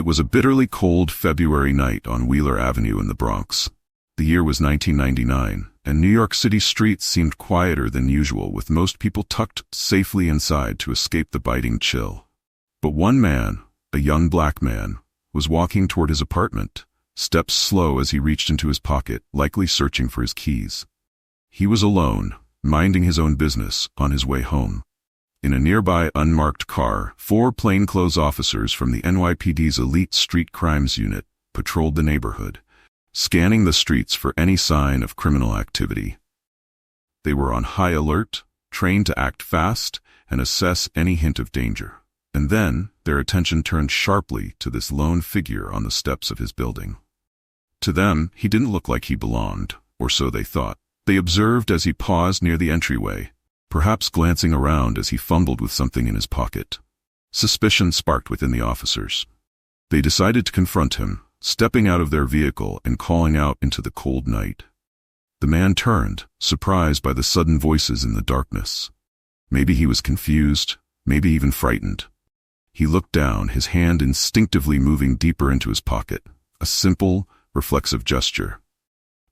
It was a bitterly cold February night on Wheeler Avenue in the Bronx. The year was 1999, and New York City streets seemed quieter than usual, with most people tucked safely inside to escape the biting chill. But one man, a young black man, was walking toward his apartment, steps slow as he reached into his pocket, likely searching for his keys. He was alone, minding his own business, on his way home. In a nearby unmarked car, 4 plainclothes officers from the NYPD's elite street crimes unit patrolled the neighborhood, scanning the streets for any sign of criminal activity. They were on high alert, trained to act fast and assess any hint of danger. And then, their attention turned sharply to this lone figure on the steps of his building. To them, he didn't look like he belonged, or so they thought. They observed as he paused near the entryway, perhaps glancing around as he fumbled with something in his pocket. Suspicion sparked within the officers. They decided to confront him, stepping out of their vehicle and calling out into the cold night. The man turned, surprised by the sudden voices in the darkness. Maybe he was confused, maybe even frightened. He looked down, his hand instinctively moving deeper into his pocket, a simple, reflexive gesture.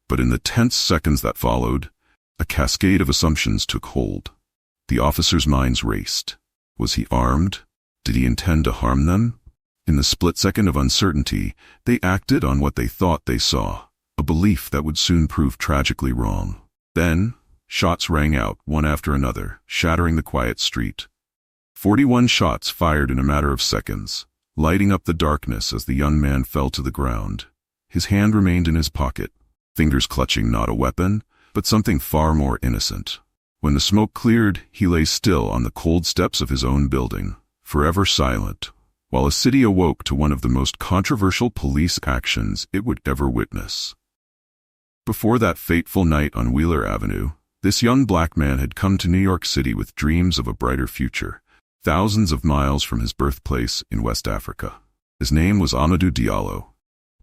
But in the tense seconds that followed, a cascade of assumptions took hold. The officers' minds raced. Was he armed? Did he intend to harm them? In the split second of uncertainty, they acted on what they thought they saw, a belief that would soon prove tragically wrong. Then, shots rang out, one after another, shattering the quiet street. 41 shots fired in a matter of seconds, lighting up the darkness as the young man fell to the ground. His hand remained in his pocket, fingers clutching not a weapon, but something far more innocent. When the smoke cleared, he lay still on the cold steps of his own building, forever silent, while a city awoke to one of the most controversial police actions it would ever witness. Before that fateful night on Wheeler Avenue, this young black man had come to New York City with dreams of a brighter future, thousands of miles from his birthplace in West Africa. His name was Amadou Diallo.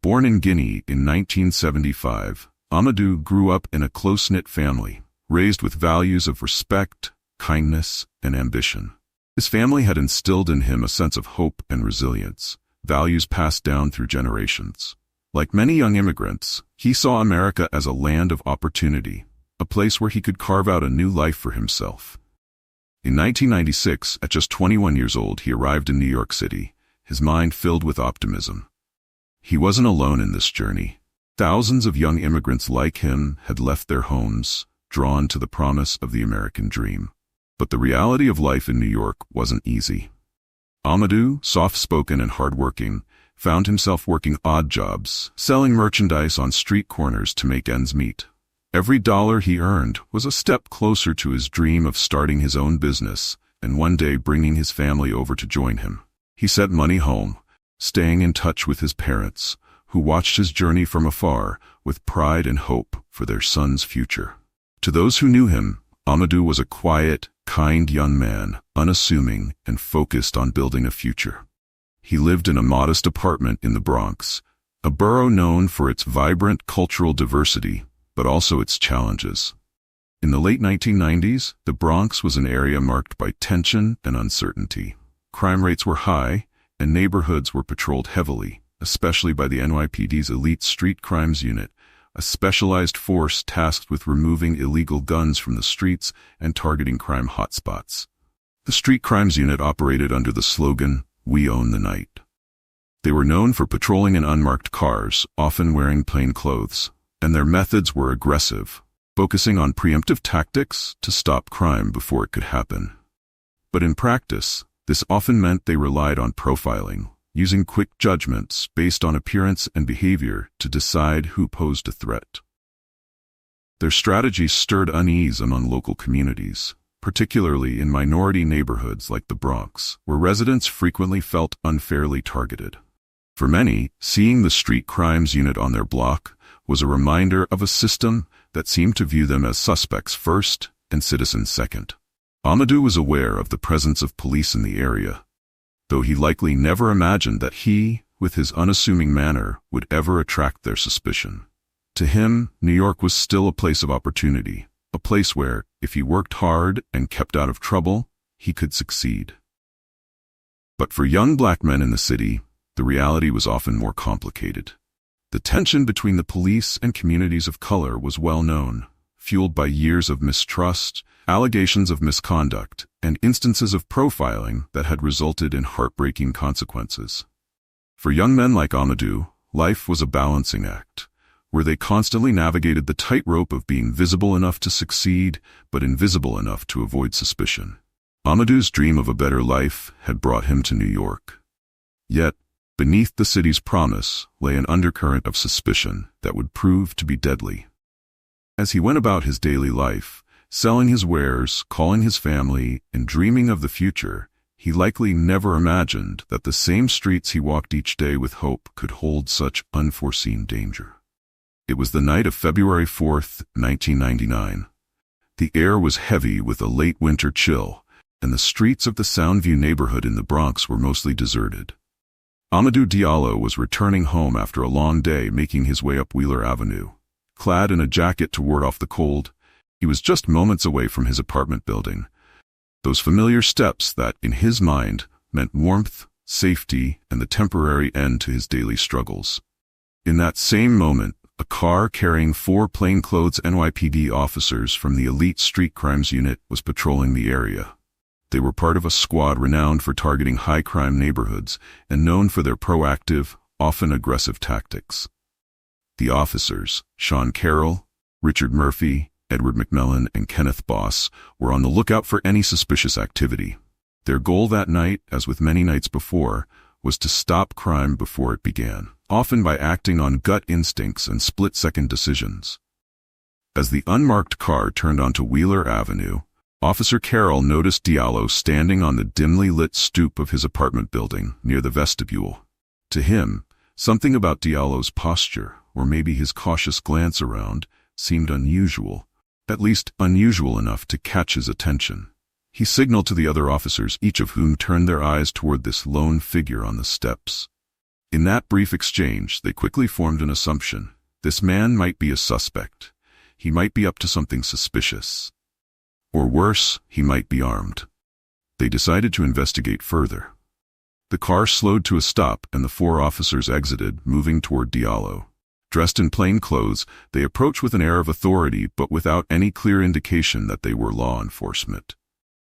Born in Guinea in 1975, Amadou grew up in a close-knit family, raised with values of respect, kindness, and ambition. His family had instilled in him a sense of hope and resilience, values passed down through generations. Like many young immigrants, he saw America as a land of opportunity, a place where he could carve out a new life for himself. In 1996, at just 21 years old, he arrived in New York City, his mind filled with optimism. He wasn't alone in this journey. Thousands of young immigrants like him had left their homes, drawn to the promise of the American dream. But the reality of life in New York wasn't easy. Amadou, soft-spoken and hardworking, found himself working odd jobs, selling merchandise on street corners to make ends meet. Every dollar he earned was a step closer to his dream of starting his own business and one day bringing his family over to join him. He sent money home, staying in touch with his parents, who watched his journey from afar with pride and hope for their son's future. To those who knew him, Amadou was a quiet, kind young man, unassuming and focused on building a future. He lived in a modest apartment in the Bronx, a borough known for its vibrant cultural diversity, but also its challenges. In the late 1990s, the Bronx was an area marked by tension and uncertainty. Crime rates were high, and neighborhoods were patrolled heavily, especially by the NYPD's elite street crimes unit, a specialized force tasked with removing illegal guns from the streets and targeting crime hotspots. The street crimes unit operated under the slogan, "We own the night." They were known for patrolling in unmarked cars, often wearing plain clothes, and their methods were aggressive, focusing on preemptive tactics to stop crime before it could happen. But in practice, this often meant they relied on profiling, using quick judgments based on appearance and behavior to decide who posed a threat. Their strategies stirred unease among local communities, particularly in minority neighborhoods like the Bronx, where residents frequently felt unfairly targeted. For many, seeing the street crimes unit on their block was a reminder of a system that seemed to view them as suspects first and citizens second. Amadou was aware of the presence of police in the area, though he likely never imagined that he, with his unassuming manner, would ever attract their suspicion. To him, New York was still a place of opportunity, a place where, if he worked hard and kept out of trouble, he could succeed. But for young black men in the city, The reality was often more complicated. The tension between the police and communities of color was well known, fueled by years of mistrust, allegations of misconduct, and instances of profiling that had resulted in heartbreaking consequences. For young men like Amadou, life was a balancing act, where they constantly navigated the tightrope of being visible enough to succeed, but invisible enough to avoid suspicion. Amadou's dream of a better life had brought him to New York. Yet, beneath the city's promise lay an undercurrent of suspicion that would prove to be deadly. As he went about his daily life, selling his wares, calling his family, and dreaming of the future, he likely never imagined that the same streets he walked each day with hope could hold such unforeseen danger. It was the night of February 4th, 1999. The air was heavy with a late winter chill, and the streets of the Soundview neighborhood in the Bronx were mostly deserted. Amadou Diallo was returning home after a long day, making his way up Wheeler Avenue. Clad in a jacket to ward off the cold, he was just moments away from his apartment building. Those familiar steps that, in his mind, meant warmth, safety, and the temporary end to his daily struggles. In that same moment, a car carrying 4 plainclothes NYPD officers from the elite street crimes unit was patrolling the area. They were part of a squad renowned for targeting high-crime neighborhoods and known for their proactive, often aggressive tactics. The officers, Sean Carroll, Richard Murphy, Edward McMillan, and Kenneth Boss, were on the lookout for any suspicious activity. Their goal that night, as with many nights before, was to stop crime before it began, often by acting on gut instincts and split-second decisions. As the unmarked car turned onto Wheeler Avenue, Officer Carroll noticed Diallo standing on the dimly lit stoop of his apartment building near the vestibule. To him, something about Diallo's posture, or maybe his cautious glance around, seemed unusual, at least unusual enough to catch his attention. He signaled to the other officers, each of whom turned their eyes toward this lone figure on the steps. In that brief exchange, they quickly formed an assumption. This man might be a suspect. He might be up to something suspicious. Or worse, he might be armed. They decided to investigate further. The car slowed to a stop and the 4 officers exited, moving toward Diallo. Dressed in plain clothes, they approached with an air of authority but without any clear indication that they were law enforcement.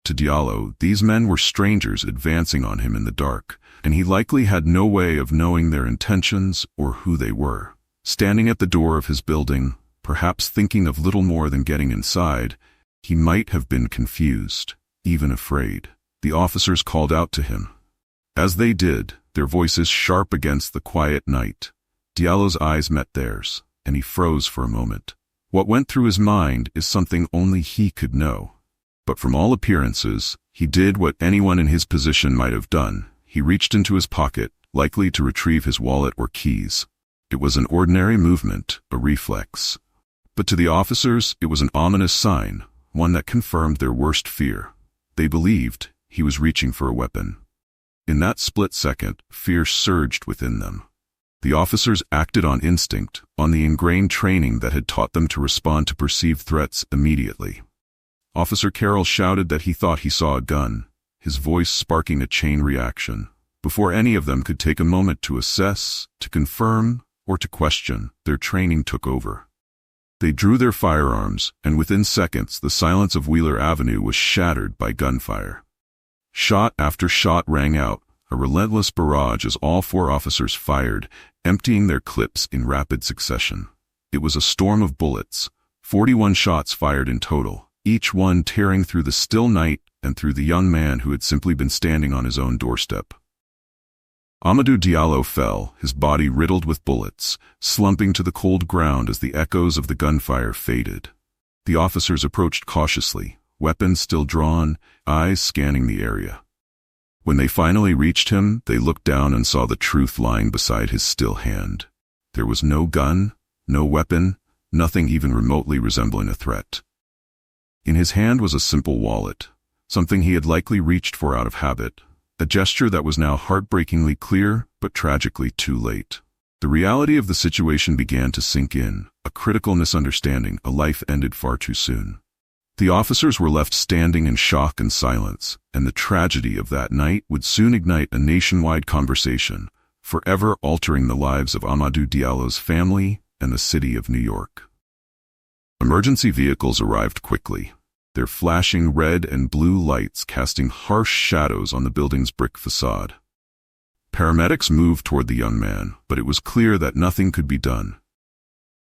To Diallo, these men were strangers advancing on him in the dark, and he likely had no way of knowing their intentions or who they were. Standing at the door of his building, perhaps thinking of little more than getting inside, he might have been confused, even afraid. The officers called out to him. As they did, their voices sharp against the quiet night, Diallo's eyes met theirs, and he froze for a moment. What went through his mind is something only he could know. But from all appearances, he did what anyone in his position might have done. He reached into his pocket, likely to retrieve his wallet or keys. It was an ordinary movement, a reflex. But to the officers, it was an ominous sign, one that confirmed their worst fear. They believed he was reaching for a weapon. In that split second, fear surged within them. The officers acted on instinct, on the ingrained training that had taught them to respond to perceived threats immediately. Officer Carroll shouted that he thought he saw a gun, his voice sparking a chain reaction. Before any of them could take a moment to assess, to confirm, or to question, their training took over. They drew their firearms, and within seconds the silence of Wheeler Avenue was shattered by gunfire. Shot after shot rang out, a relentless barrage as all 4 officers fired, emptying their clips in rapid succession. It was a storm of bullets, 41 shots fired in total, each one tearing through the still night and through the young man who had simply been standing on his own doorstep. Amadou Diallo fell, his body riddled with bullets, slumping to the cold ground as the echoes of the gunfire faded. The officers approached cautiously, weapons still drawn, eyes scanning the area. When they finally reached him, they looked down and saw the truth lying beside his still hand. There was no gun, no weapon, nothing even remotely resembling a threat. In his hand was a simple wallet, something he had likely reached for out of habit, a gesture that was now heartbreakingly clear, but tragically too late. The reality of the situation began to sink in, a critical misunderstanding, a life ended far too soon. The officers were left standing in shock and silence, and the tragedy of that night would soon ignite a nationwide conversation, forever altering the lives of Amadou Diallo's family and the city of New York. Emergency vehicles arrived quickly, their flashing red and blue lights casting harsh shadows on the building's brick facade. Paramedics moved toward the young man, but it was clear that nothing could be done.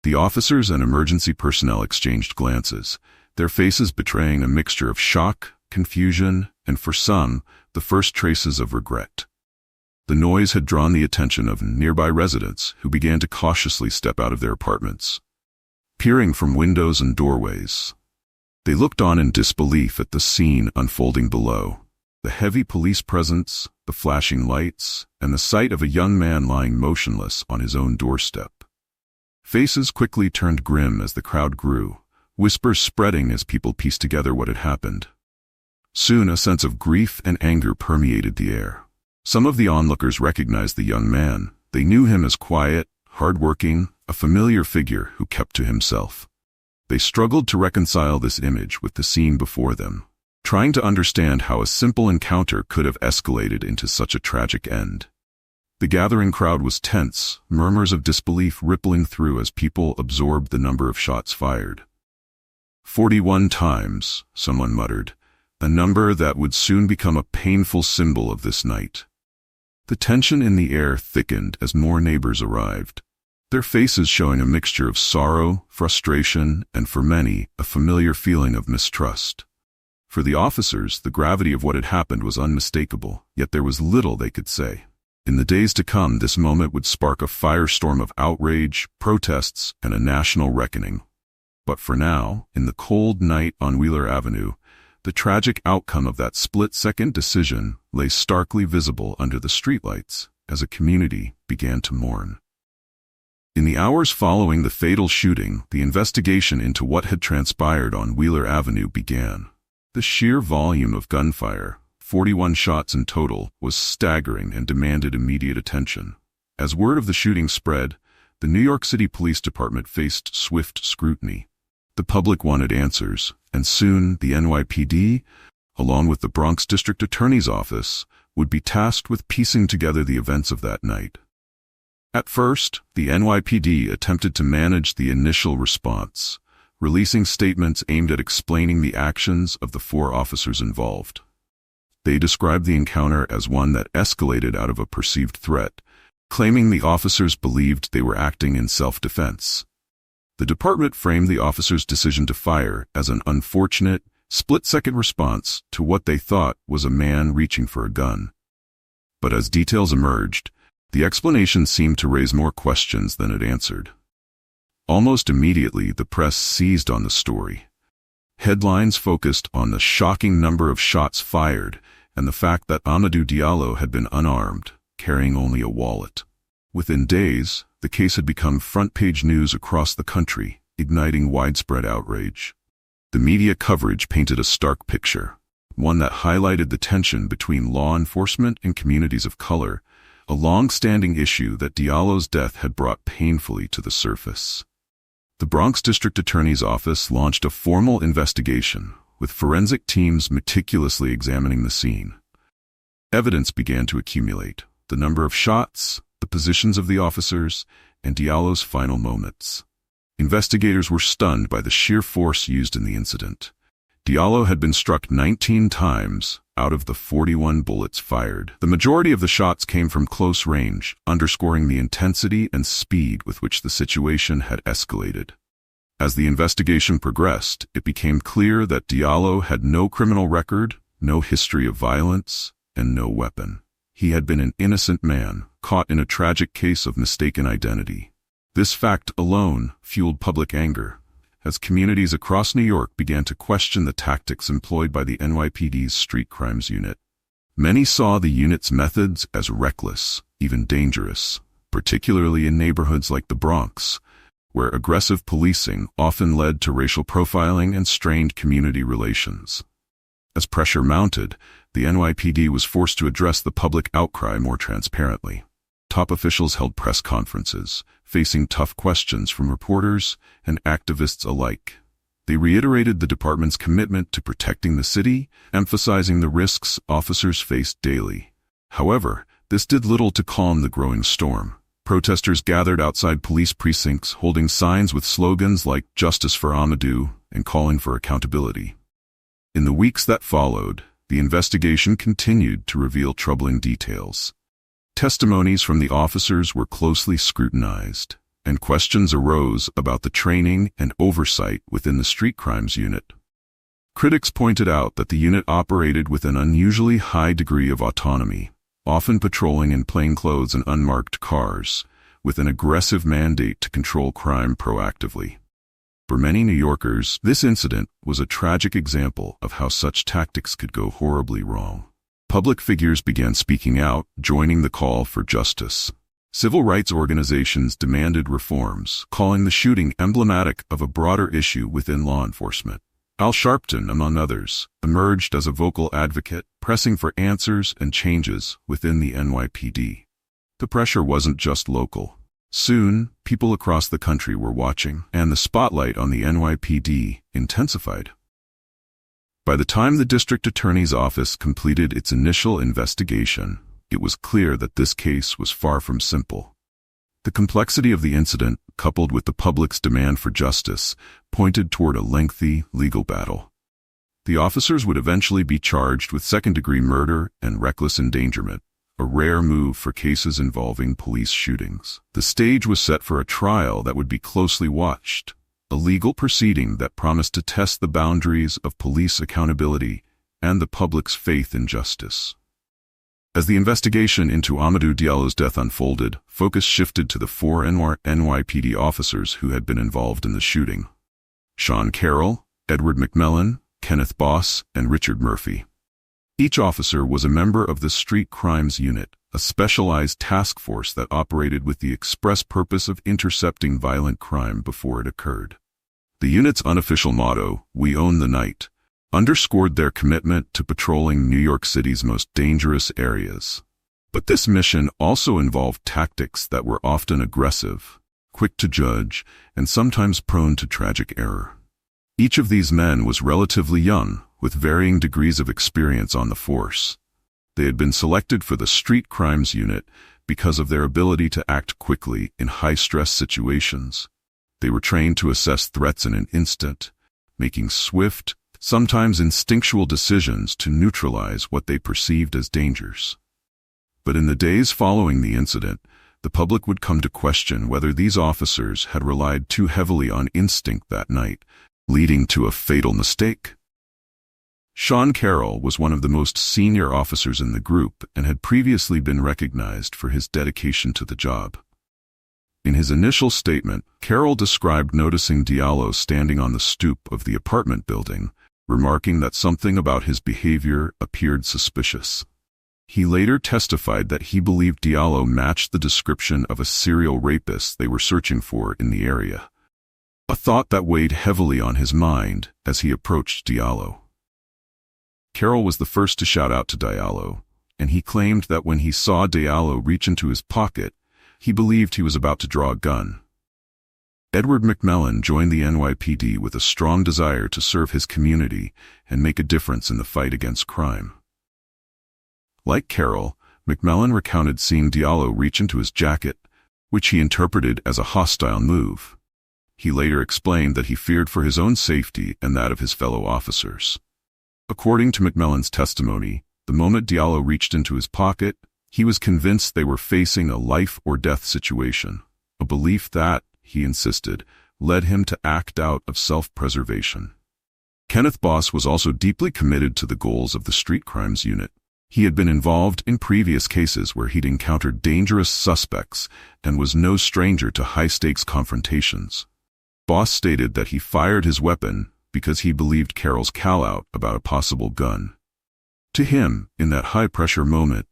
The officers and emergency personnel exchanged glances, their faces betraying a mixture of shock, confusion, and for some, the first traces of regret. The noise had drawn the attention of nearby residents who began to cautiously step out of their apartments, peering from windows and doorways. They looked on in disbelief at the scene unfolding below. The heavy police presence, the flashing lights, and the sight of a young man lying motionless on his own doorstep. Faces quickly turned grim as the crowd grew, whispers spreading as people pieced together what had happened. Soon a sense of grief and anger permeated the air. Some of the onlookers recognized the young man. They knew him as quiet, hard-working, a familiar figure who kept to himself. They struggled to reconcile this image with the scene before them, trying to understand how a simple encounter could have escalated into such a tragic end. The gathering crowd was tense, murmurs of disbelief rippling through as people absorbed the number of shots fired. 41 times, someone muttered, a number that would soon become a painful symbol of this night. The tension in the air thickened as more neighbors arrived, their faces showing a mixture of sorrow, frustration, and for many, a familiar feeling of mistrust. For the officers, the gravity of what had happened was unmistakable, yet there was little they could say. In the days to come, this moment would spark a firestorm of outrage, protests, and a national reckoning. But for now, in the cold night on Wheeler Avenue, the tragic outcome of that split-second decision lay starkly visible under the streetlights as a community began to mourn. In the hours following the fatal shooting, the investigation into what had transpired on Wheeler Avenue began. The sheer volume of gunfire, 41 shots in total, was staggering and demanded immediate attention. As word of the shooting spread, the New York City Police Department faced swift scrutiny. The public wanted answers, and soon the NYPD, along with the Bronx District Attorney's Office, would be tasked with piecing together the events of that night. At first, the NYPD attempted to manage the initial response, releasing statements aimed at explaining the actions of the 4 officers involved. They described the encounter as one that escalated out of a perceived threat, claiming the officers believed they were acting in self-defense. The department framed the officers' decision to fire as an unfortunate, split-second response to what they thought was a man reaching for a gun. But as details emerged, the explanation seemed to raise more questions than it answered. Almost immediately, the press seized on the story. Headlines focused on the shocking number of shots fired and the fact that Amadou Diallo had been unarmed, carrying only a wallet. Within days, the case had become front-page news across the country, igniting widespread outrage. The media coverage painted a stark picture, one that highlighted the tension between law enforcement and communities of color, a long-standing issue that Diallo's death had brought painfully to the surface. The Bronx District Attorney's Office launched a formal investigation, with forensic teams meticulously examining the scene. Evidence began to accumulate: the number of shots, the positions of the officers, and Diallo's final moments. Investigators were stunned by the sheer force used in the incident. Diallo had been struck 19 times out of the 41 bullets fired. The majority of the shots came from close range, underscoring the intensity and speed with which the situation had escalated. As the investigation progressed, it became clear that Diallo had no criminal record, no history of violence, and no weapon. He had been an innocent man, caught in a tragic case of mistaken identity. This fact alone fueled public anger, as communities across New York began to question the tactics employed by the NYPD's Street Crimes Unit. Many saw the unit's methods as reckless, even dangerous, particularly in neighborhoods like the Bronx, where aggressive policing often led to racial profiling and strained community relations. As pressure mounted, the NYPD was forced to address the public outcry more transparently. Top officials held press conferences, facing tough questions from reporters and activists alike. They reiterated the department's commitment to protecting the city, emphasizing the risks officers faced daily. However, This did little to calm the growing storm. Protesters gathered outside police precincts holding signs with slogans like "Justice for Amadou" and calling for accountability. In the weeks that followed, the investigation continued to reveal troubling details. Testimonies from the officers were closely scrutinized, and questions arose about the training and oversight within the street crimes unit. Critics pointed out that the unit operated with an unusually high degree of autonomy, often patrolling in plainclothes and unmarked cars, with an aggressive mandate to control crime proactively. For many New Yorkers, this incident was a tragic example of how such tactics could go horribly wrong. Public figures began speaking out, joining the call for justice. Civil rights organizations demanded reforms, calling the shooting emblematic of a broader issue within law enforcement. Al Sharpton, among others, emerged as a vocal advocate, pressing for answers and changes within the NYPD. The pressure wasn't just local. Soon, people across the country were watching, and the spotlight on the NYPD intensified. By the time the district attorney's office completed its initial investigation, it was clear that this case was far from simple. The complexity of the incident, coupled with the public's demand for justice, pointed toward a lengthy legal battle. The officers would eventually be charged with second-degree murder and reckless endangerment, a rare move for cases involving police shootings. The stage was set for a trial that would be closely watched, a legal proceeding that promised to test the boundaries of police accountability and the public's faith in justice. As the investigation into Amadou Diallo's death unfolded, focus shifted to the four NYPD officers who had been involved in the shooting: Sean Carroll, Edward McMillan, Kenneth Boss, and Richard Murphy. Each officer was a member of the Street Crimes Unit, a specialized task force that operated with the express purpose of intercepting violent crime before it occurred. The unit's unofficial motto, "We own the night," underscored their commitment to patrolling New York City's most dangerous areas. But this mission also involved tactics that were often aggressive, quick to judge, and sometimes prone to tragic error. Each of these men was relatively young, with varying degrees of experience on the force. They had been selected for the Street Crimes Unit because of their ability to act quickly in high-stress situations. They were trained to assess threats in an instant, making swift, sometimes instinctual decisions to neutralize what they perceived as dangers. But in the days following the incident, the public would come to question whether these officers had relied too heavily on instinct that night, leading to a fatal mistake. Sean Carroll was one of the most senior officers in the group and had previously been recognized for his dedication to the job. In his initial statement, Carroll described noticing Diallo standing on the stoop of the apartment building, remarking that something about his behavior appeared suspicious. He later testified that he believed Diallo matched the description of a serial rapist they were searching for in the area, a thought that weighed heavily on his mind as he approached Diallo. Carroll was the first to shout out to Diallo, and he claimed that when he saw Diallo reach into his pocket, he believed he was about to draw a gun. Edward McMillan joined the NYPD with a strong desire to serve his community and make a difference in the fight against crime. Like Carroll, McMillan recounted seeing Diallo reach into his jacket, which he interpreted as a hostile move. He later explained that he feared for his own safety and that of his fellow officers. According to McMillan's testimony, the moment Diallo reached into his pocket, he was convinced they were facing a life-or-death situation, a belief that, he insisted, led him to act out of self-preservation. Kenneth Boss was also deeply committed to the goals of the Street Crimes Unit. He had been involved in previous cases where he'd encountered dangerous suspects and was no stranger to high-stakes confrontations. Boss stated that he fired his weapon because he believed Carroll's call-out about a possible gun. To him, in that high-pressure moment,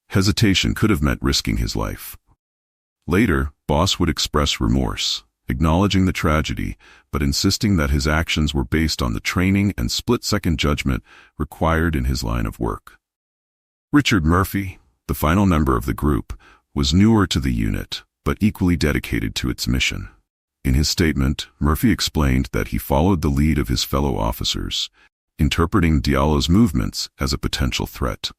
hesitation could have meant risking his life. Later, Boss would express remorse, acknowledging the tragedy, but insisting that his actions were based on the training and split-second judgment required in his line of work. Richard Murphy, the final member of the group, was newer to the unit, but equally dedicated to its mission. In his statement, Murphy explained that he followed the lead of his fellow officers, interpreting Diallo's movements as a potential threat.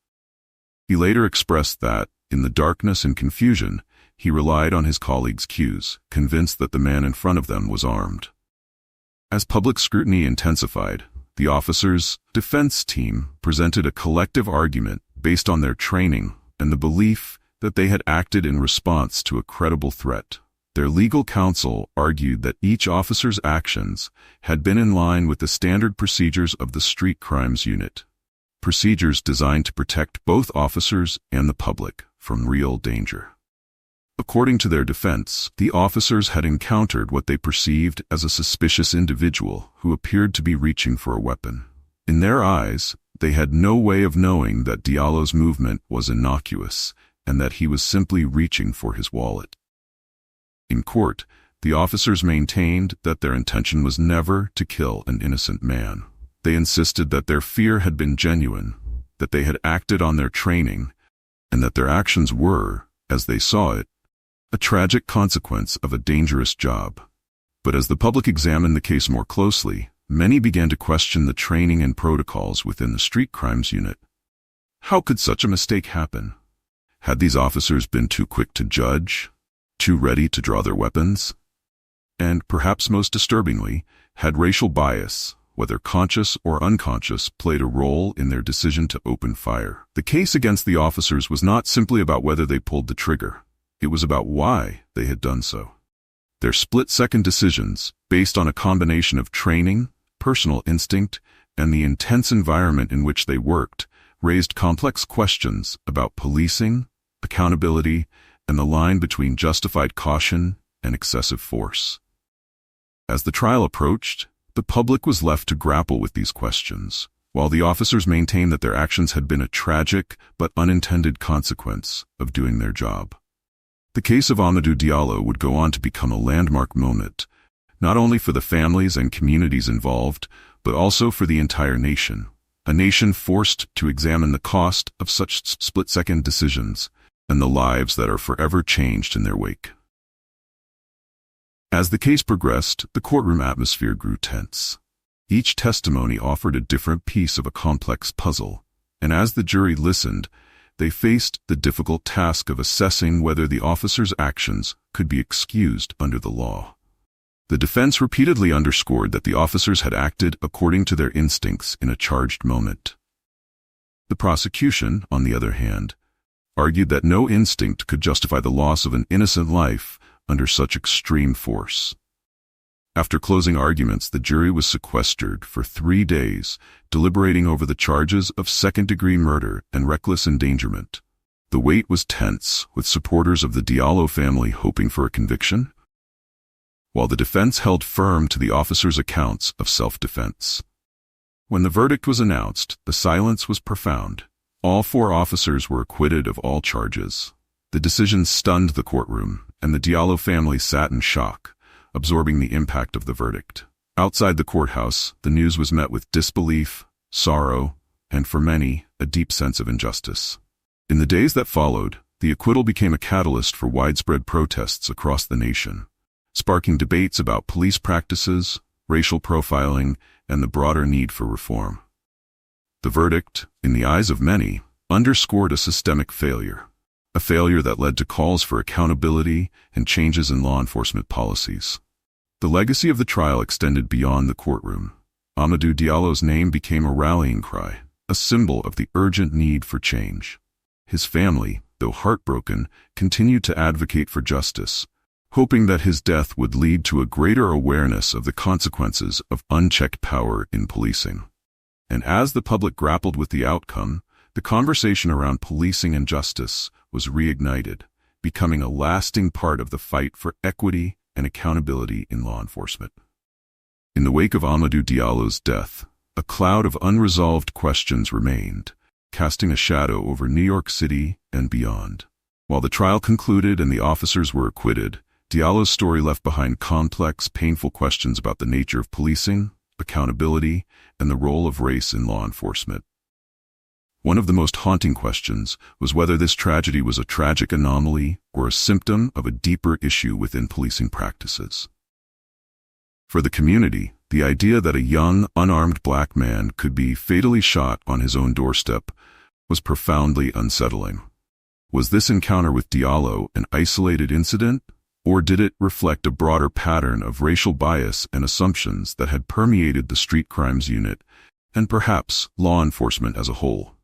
He later expressed that, In the darkness and confusion, he relied on his colleagues' cues, convinced that the man in front of them was armed. As public scrutiny intensified, the officers' defense team presented a collective argument based on their training and the belief that they had acted in response to a credible threat. Their legal counsel argued that each officer's actions had been in line with the standard procedures of the Street Crimes Unit, procedures designed to protect both officers and the public from real danger. According to their defense, the officers had encountered what they perceived as a suspicious individual who appeared to be reaching for a weapon. In their eyes, they had no way of knowing that Diallo's movement was innocuous and that he was simply reaching for his wallet. In court, the officers maintained that their intention was never to kill an innocent man. They insisted that their fear had been genuine, that they had acted on their training, and that their actions were, as they saw it, a tragic consequence of a dangerous job. But as the public examined the case more closely, many began to question the training and protocols within the Street Crimes Unit. How could such a mistake happen? Had these officers been too quick to judge? Too ready to draw their weapons? And, perhaps most disturbingly, had racial bias, whether conscious or unconscious, played a role in their decision to open fire? The case against the officers was not simply about whether they pulled the trigger. It was about why they had done so. Their split-second decisions, based on a combination of training, personal instinct, and the intense environment in which they worked, raised complex questions about policing, accountability, and the line between justified caution and excessive force. As the trial approached, the public was left to grapple with these questions, while the officers maintained that their actions had been a tragic but unintended consequence of doing their job. The case of Amadou Diallo would go on to become a landmark moment, not only for the families and communities involved, but also for the entire nation, a nation forced to examine the cost of such split-second decisions and the lives that are forever changed in their wake. As the case progressed, the courtroom atmosphere grew tense. Each testimony offered a different piece of a complex puzzle, and as the jury listened, they faced the difficult task of assessing whether the officers' actions could be excused under the law. The defense repeatedly underscored that the officers had acted according to their instincts in a charged moment. The prosecution, on the other hand, argued that no instinct could justify the loss of an innocent life under such extreme force. After closing arguments, the jury was sequestered for 3 days, deliberating over the charges of second-degree murder and reckless endangerment. The wait was tense, with supporters of the Diallo family hoping for a conviction, while the defense held firm to the officers' accounts of self-defense. When the verdict was announced, the silence was profound. All 4 officers were acquitted of all charges. The decision stunned the courtroom, and the Diallo family sat in shock, absorbing the impact of the verdict. Outside the courthouse, the news was met with disbelief, sorrow, and for many, a deep sense of injustice. In the days that followed, the acquittal became a catalyst for widespread protests across the nation, sparking debates about police practices, racial profiling, and the broader need for reform. The verdict, in the eyes of many, underscored a systemic failure, a failure that led to calls for accountability and changes in law enforcement policies. The legacy of the trial extended beyond the courtroom. Amadou Diallo's name became a rallying cry, a symbol of the urgent need for change. His family, though heartbroken, continued to advocate for justice, hoping that his death would lead to a greater awareness of the consequences of unchecked power in policing. And as the public grappled with the outcome, the conversation around policing and justice was reignited, becoming a lasting part of the fight for equity and accountability in law enforcement. In the wake of Amadou Diallo's death, a cloud of unresolved questions remained, casting a shadow over New York City and beyond. While the trial concluded and the officers were acquitted, Diallo's story left behind complex, painful questions about the nature of policing, accountability, and the role of race in law enforcement. One of the most haunting questions was whether this tragedy was a tragic anomaly or a symptom of a deeper issue within policing practices. For the community, the idea that a young, unarmed black man could be fatally shot on his own doorstep was profoundly unsettling. Was this encounter with Diallo an isolated incident, or did it reflect a broader pattern of racial bias and assumptions that had permeated the street crimes unit and perhaps law enforcement as a whole?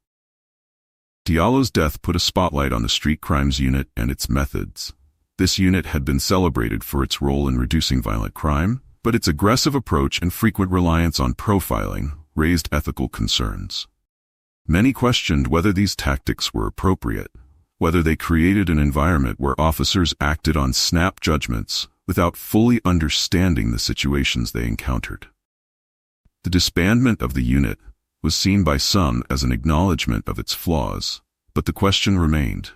Diallo's death put a spotlight on the street crimes unit and its methods. This unit had been celebrated for its role in reducing violent crime, but its aggressive approach and frequent reliance on profiling raised ethical concerns. Many questioned whether these tactics were appropriate, whether they created an environment where officers acted on snap judgments without fully understanding the situations they encountered. The disbandment of the unit was seen by some as an acknowledgement of its flaws, but the question remained: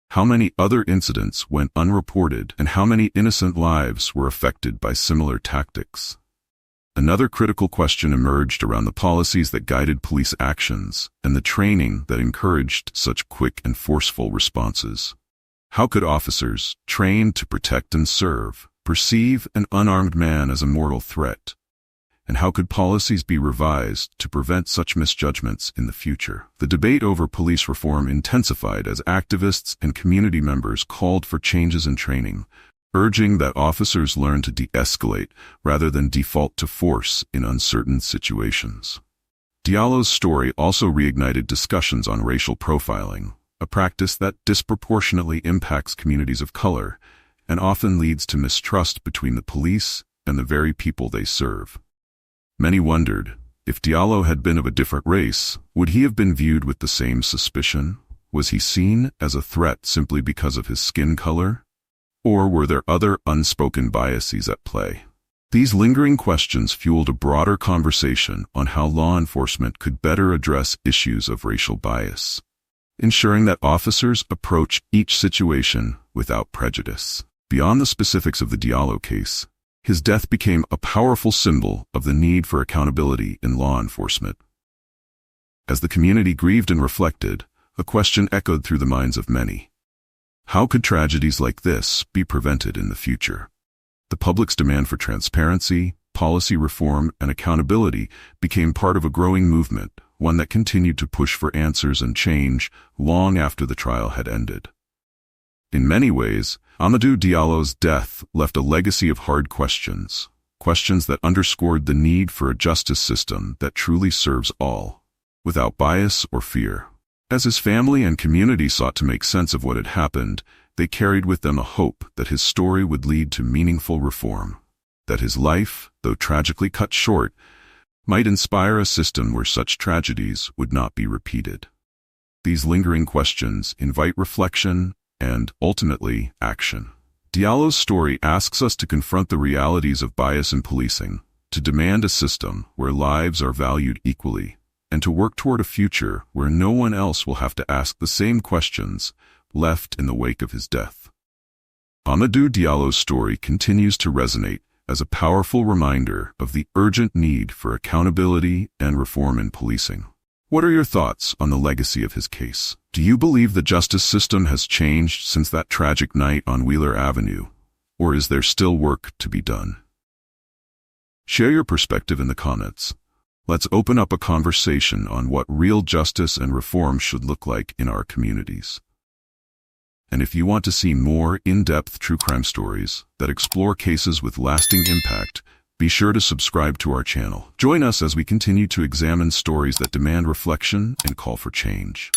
how many other incidents went unreported and how many innocent lives were affected by similar tactics? Another critical question emerged around the policies that guided police actions and the training that encouraged such quick and forceful responses. How could officers, trained to protect and serve, perceive an unarmed man as a mortal threat? And how could policies be revised to prevent such misjudgments in the future? The debate over police reform intensified as activists and community members called for changes in training, urging that officers learn to de-escalate rather than default to force in uncertain situations. Diallo's story also reignited discussions on racial profiling, a practice that disproportionately impacts communities of color and often leads to mistrust between the police and the very people they serve. Many wondered, if Diallo had been of a different race, would he have been viewed with the same suspicion? Was he seen as a threat simply because of his skin color? Or were there other unspoken biases at play? These lingering questions fueled a broader conversation on how law enforcement could better address issues of racial bias, ensuring that officers approach each situation without prejudice. Beyond the specifics of the Diallo case, his death became a powerful symbol of the need for accountability in law enforcement. As the community grieved and reflected, a question echoed through the minds of many: how could tragedies like this be prevented in the future? The public's demand for transparency, policy reform, and accountability became part of a growing movement, one that continued to push for answers and change long after the trial had ended. In many ways, Amadou Diallo's death left a legacy of hard questions, questions that underscored the need for a justice system that truly serves all, without bias or fear. As his family and community sought to make sense of what had happened, they carried with them a hope that his story would lead to meaningful reform, that his life, though tragically cut short, might inspire a system where such tragedies would not be repeated. These lingering questions invite reflection and, ultimately, action. Diallo's story asks us to confront the realities of bias in policing, to demand a system where lives are valued equally, and to work toward a future where no one else will have to ask the same questions left in the wake of his death. Amadou Diallo's story continues to resonate as a powerful reminder of the urgent need for accountability and reform in policing. What are your thoughts on the legacy of his case? Do you believe the justice system has changed since that tragic night on Wheeler Avenue, or is there still work to be done? Share your perspective in the comments. Let's open up a conversation on what real justice and reform should look like in our communities. And if you want to see more in-depth true crime stories that explore cases with lasting impact, be sure to subscribe to our channel. Join us as we continue to examine stories that demand reflection and call for change.